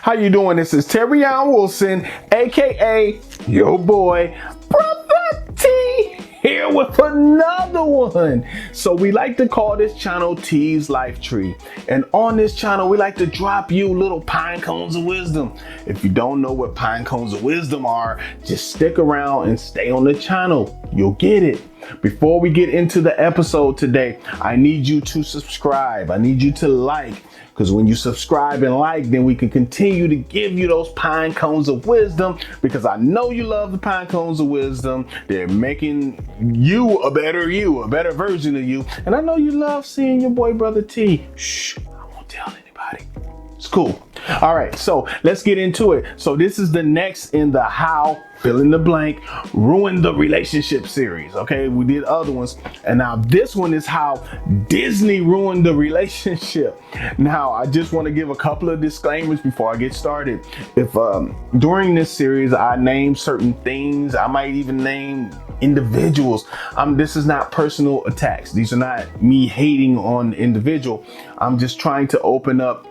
How you doing? This is Terrion Wilson, aka your boy, Brotha T, here with another one. So we like to call this channel T's Life Tree. And on this channel, we like to drop you little pine cones of wisdom. If you don't know what pine cones of wisdom are, just stick around and stay on the channel. You'll get it. Before we get into the episode today, I need you to subscribe. I need you to like. Because when you subscribe and like, then we can continue to give you those pine cones of wisdom, because I know you love the pine cones of wisdom. They're making you, a better version of you. And I know you love seeing your boy Brotha T. Shh, I won't tell anybody. It's cool. All right, so let's get into it. So this is the next in the how, fill in the blank, ruin the relationship series. Okay, we did other ones, and now this one is how Disney ruined the relationship. Now, I just want to give a couple of disclaimers before I get started. If during this series I name certain things, I might even name individuals. This is not personal attacks. These are not me hating on individual. I'm just trying to open up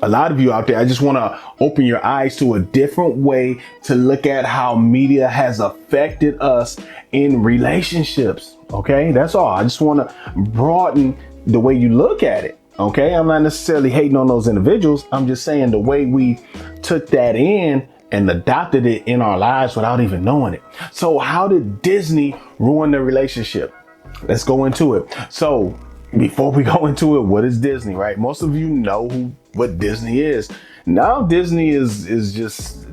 a lot of you out there. I just want to open your eyes to a different way to look at how media has affected us in relationships. Okay, that's all. I just want to broaden the way you look at it. Okay, I'm not necessarily hating on those individuals. I'm just saying the way we took that in and adopted it in our lives without even knowing it. So how did Disney ruin the relationship? Let's go into it. So before we go into it, what is Disney, right? Most of you know what Disney is. Now Disney is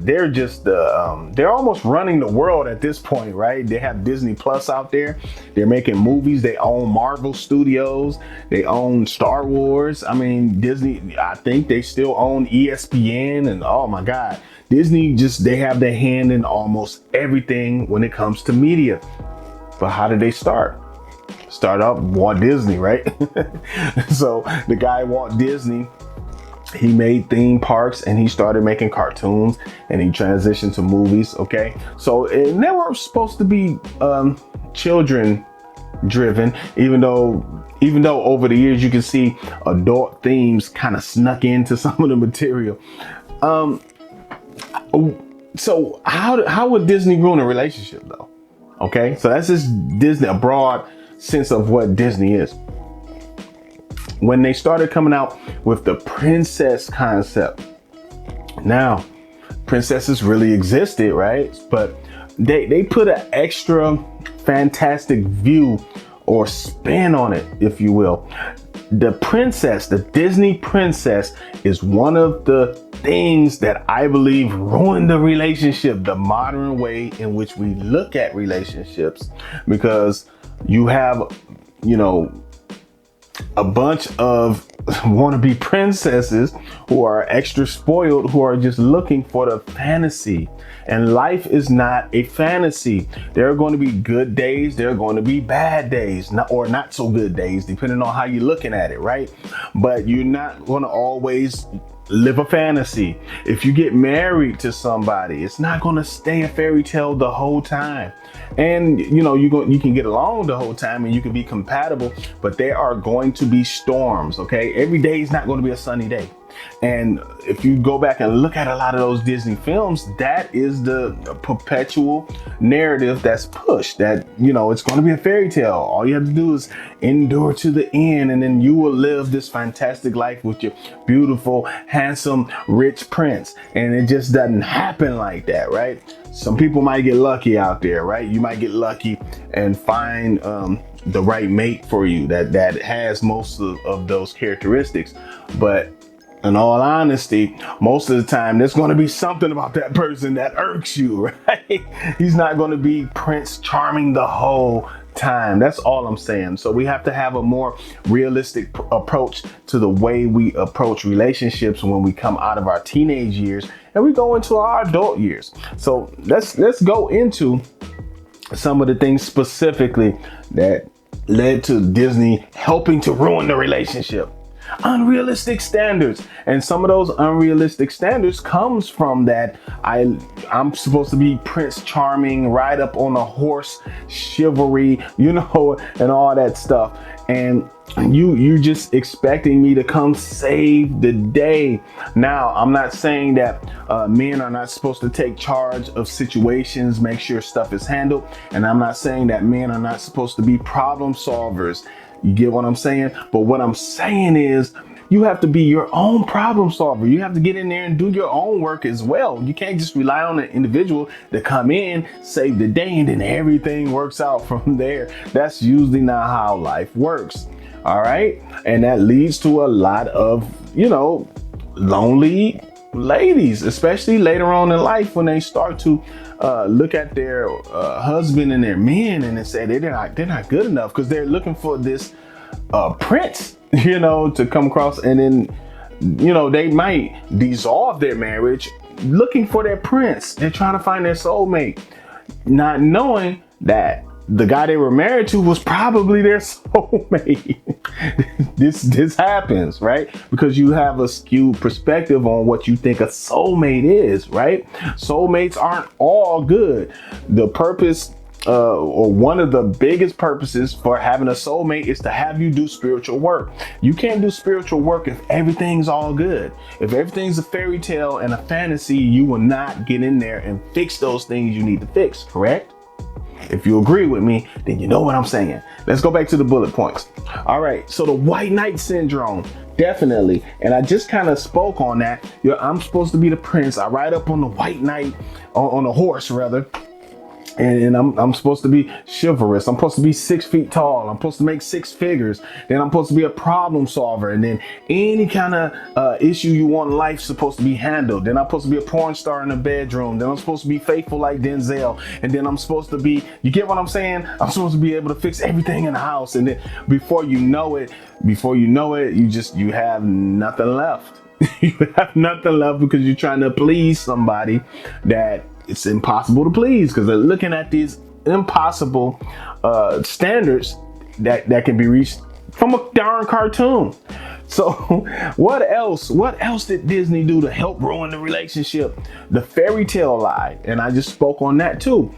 they're almost running the world at this point, right? They have Disney Plus out there. They're making movies. They own Marvel Studios. They own Star Wars. I mean, Disney, I think they still own ESPN, and oh my God, Disney they have their hand in almost everything when it comes to media. But how did they start? Start off Walt Disney, right? So the guy Walt Disney, he made theme parks and he started making cartoons and he transitioned to movies. Okay, so and they were supposed to be children driven, even though over the years you can see adult themes kind of snuck into some of the material. So how would Disney ruin a relationship though? Okay, so that's just Disney, a broad sense of what Disney is. When they started coming out with the princess concept, now princesses really existed, right? But they put an extra fantastic view or spin on it, if you will. The princess, the Disney princess, is one of the things that I believe ruined the relationship, the modern way in which we look at relationships, because you have, a bunch of wannabe princesses who are extra spoiled, who are just looking for the fantasy. And life is not a fantasy. There are going to be good days. There are going to be bad days, or not so good days, depending on how you're looking at it, right? But you're not going to always live a fantasy. If you get married to somebody, it's not going to stay a fairy tale the whole time. And you can get along the whole time and you can be compatible, but there are going to be storms. Okay, every day is not going to be a sunny day. And if you go back and look at a lot of those Disney films, that is the perpetual narrative that's pushed, that it's going to be a fairy tale. All you have to do is endure to the end, and then you will live this fantastic life with your beautiful, handsome, rich prince. And it just doesn't happen like that, right? Some people might get lucky out there, right? You might get lucky and find the right mate for you that has most of those characteristics. But in all honesty, most of the time, there's going to be something about that person that irks you, right? He's not going to be Prince Charming the whole time. That's all I'm saying. So we have to have a more realistic approach to the way we approach relationships when we come out of our teenage years and we go into our adult years. So let's go into some of the things specifically that led to Disney helping to ruin the relationship. Unrealistic standards. And some of those unrealistic standards comes from that I'm supposed to be Prince Charming, ride up on a horse, chivalry, and all that stuff. and you just expecting me to come save the day. Now, I'm not saying that men are not supposed to take charge of situations, make sure stuff is handled, and I'm not saying that men are not supposed to be problem solvers. You get what I'm saying? But what I'm saying is, you have to be your own problem solver. You have to get in there and do your own work as well. You can't just rely on an individual to come in, save the day, and then everything works out from there. That's usually not how life works. All right. And that leads to a lot of, lonely ladies, especially later on in life when they start to look at their husband and their men and they say they're not good enough because they're looking for this prince, to come across, and then, they might dissolve their marriage looking for their prince. They're trying to find their soulmate, not knowing that the guy they were married to was probably their soulmate. This happens, right? Because you have a skewed perspective on what you think a soulmate is, right? Soulmates aren't all good. The purpose or one of the biggest purposes for having a soulmate is to have you do spiritual work. You can't do spiritual work if everything's all good. If everything's a fairy tale and a fantasy, you will not get in there and fix those things you need to fix, correct? If you agree with me, then you know what I'm saying. Let's go back to the bullet points. All right, so the white knight syndrome, definitely. And I just kind of spoke on that. I'm supposed to be the prince. I ride up on the white knight, on a horse rather. And I'm supposed to be chivalrous. I'm supposed to be 6 feet tall. I'm supposed to make 6 figures. Then I'm supposed to be a problem solver. And then any kind of issue you want in life is supposed to be handled. Then I'm supposed to be a porn star in the bedroom. Then I'm supposed to be faithful like Denzel. And then I'm supposed to be, you get what I'm saying? I'm supposed to be able to fix everything in the house. And then before you know it, you have nothing left. You have nothing left because you're trying to please somebody that it's impossible to please, because they're looking at these impossible standards that can be reached from a darn cartoon. So what else did Disney do to help ruin the relationship? The fairy tale lie. And I just spoke on that too.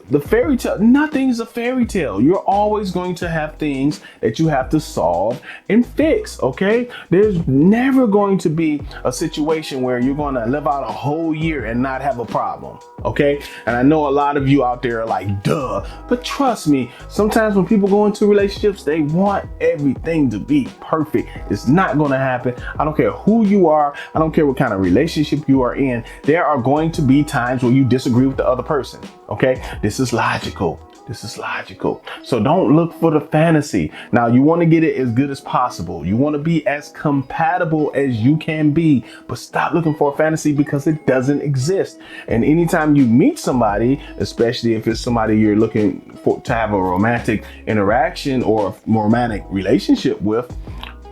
The fairy tale, nothing's a fairy tale. You're always going to have things that you have to solve and fix, okay? There's never going to be a situation where you're going to live out a whole year and not have a problem, okay? And I know a lot of you out there are like, duh, but trust me, sometimes when people go into relationships, they want everything to be perfect. It's not going to happen. I don't care who you are. I don't care what kind of relationship you are in. There are going to be times where you disagree with the other person. Okay. This is logical. So don't look for the fantasy. Now you want to get it as good as possible. You want to be as compatible as you can be, but stop looking for a fantasy because it doesn't exist. And anytime you meet somebody, especially if it's somebody you're looking for to have a romantic interaction or a romantic relationship with,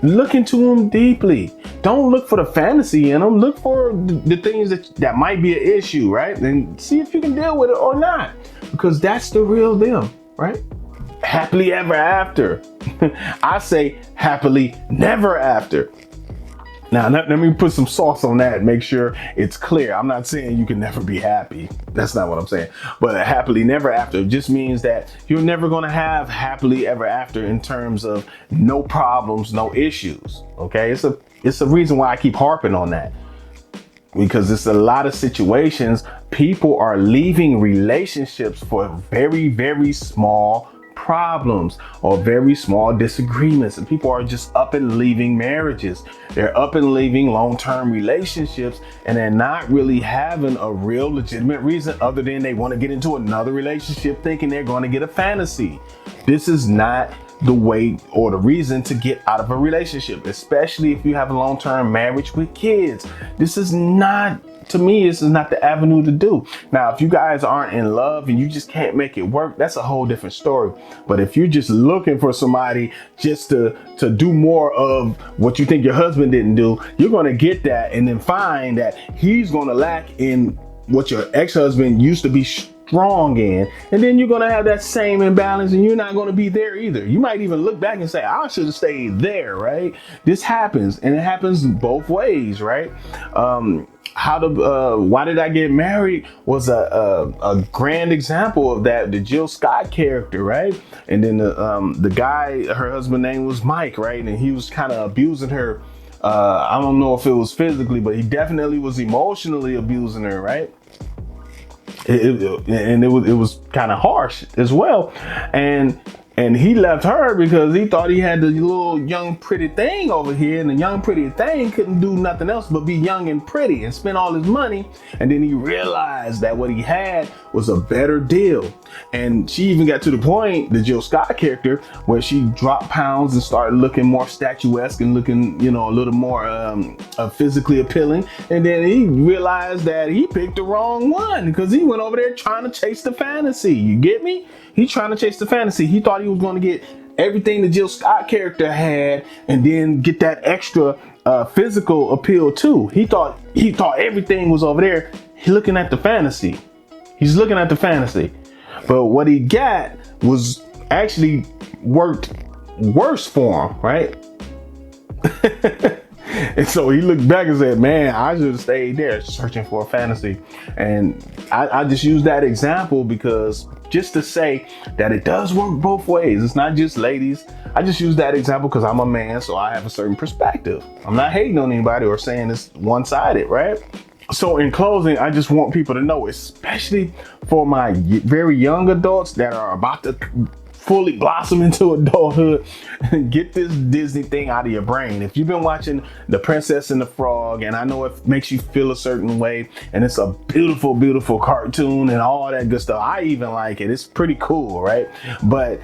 look into them deeply. Don't look for the fantasy in them. Look for the things that might be an issue, right? And see if you can deal with it or not, because that's the real them, right? Happily ever after. I say happily never after. Now, let me put some sauce on that and make sure it's clear. I'm not saying you can never be happy. That's not what I'm saying. But a happily never after just means that you're never going to have happily ever after in terms of no problems, no issues. Okay, it's a reason why I keep harping on that, because it's a lot of situations people are leaving relationships for very, very small problems or very small disagreements, and people are just up and leaving marriages. They're up and leaving long-term relationships, and they're not really having a real legitimate reason other than they want to get into another relationship thinking they're going to get a fantasy. This is not the way or the reason to get out of a relationship, especially if you have a long-term marriage with kids. This is not the avenue to do. Now, if you guys aren't in love and you just can't make it work, that's a whole different story. But if you're just looking for somebody just to do more of what you think your husband didn't do, you're going to get that and then find that he's going to lack in what your ex-husband used to be strong in. And then you're going to have that same imbalance and you're not going to be there either. You might even look back and say, I should have stayed there, right? This happens, and it happens both ways, right? how to Why Did I Get Married was a grand example of that, the Jill Scott character, right? And then the guy, her husband name was Mike, right? And he was kind of abusing her. I don't know if it was physically, but he definitely was emotionally abusing her, right? And it was kind of harsh as well. And he left her because he thought he had the little young pretty thing over here, and the young pretty thing couldn't do nothing else but be young and pretty and spend all his money. And then he realized that what he had was a better deal. And she even got to the point, the Jill Scott character, where she dropped pounds and started looking more statuesque and looking, you know, a little more physically appealing. And then he realized that he picked the wrong one because he went over there trying to chase the fantasy. You get me? He trying to chase the fantasy. He thought he was going to get everything the Jill Scott character had and then get that extra physical appeal too. He thought everything was over there. He's looking at the fantasy. He's looking at the fantasy. But what he got was actually worked worse for him, right? And so he looked back and said, man, I should have stayed there searching for a fantasy. And I just use that example because just to say that it does work both ways. It's not just ladies. I just use that example because I'm a man, so I have a certain perspective. I'm not hating on anybody or saying it's one-sided, right? So in closing, I just want people to know, especially for my very young adults that are about to fully blossom into adulthood, get this Disney thing out of your brain. If you've been watching The Princess and the Frog, and I know it makes you feel a certain way, and it's a beautiful, beautiful cartoon and all that good stuff. I even like it. It's pretty cool, right? But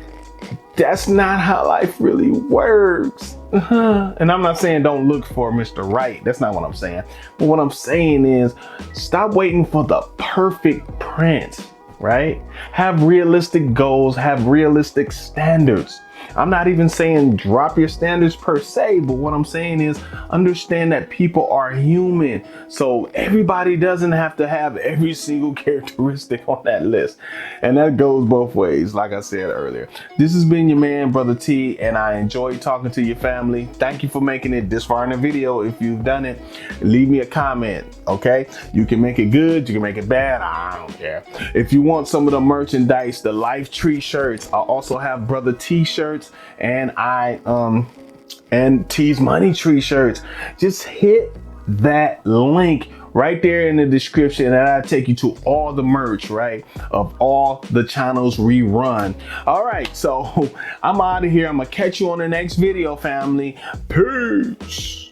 that's not how life really works. And I'm not saying don't look for Mr. Right. That's not what I'm saying. But what I'm saying is stop waiting for the perfect prince. Right? Have realistic goals, have realistic standards. I'm not even saying drop your standards per se, but what I'm saying is understand that people are human. So everybody doesn't have to have every single characteristic on that list. And that goes both ways, like I said earlier. This has been your man, Brother T, and I enjoyed talking to your family. Thank you for making it this far in the video. If you've done it, leave me a comment, okay? You can make it good, you can make it bad, I don't care. If you want some of the merchandise, the Life Tree shirts, I also have Brother T shirts, and and T's Money Tree shirts. Just hit that link right there in the description and I'll take you to all the merch, right, of all the channels we run. All right, so I'm out of here. I'm gonna catch you on the next video, family. Peace.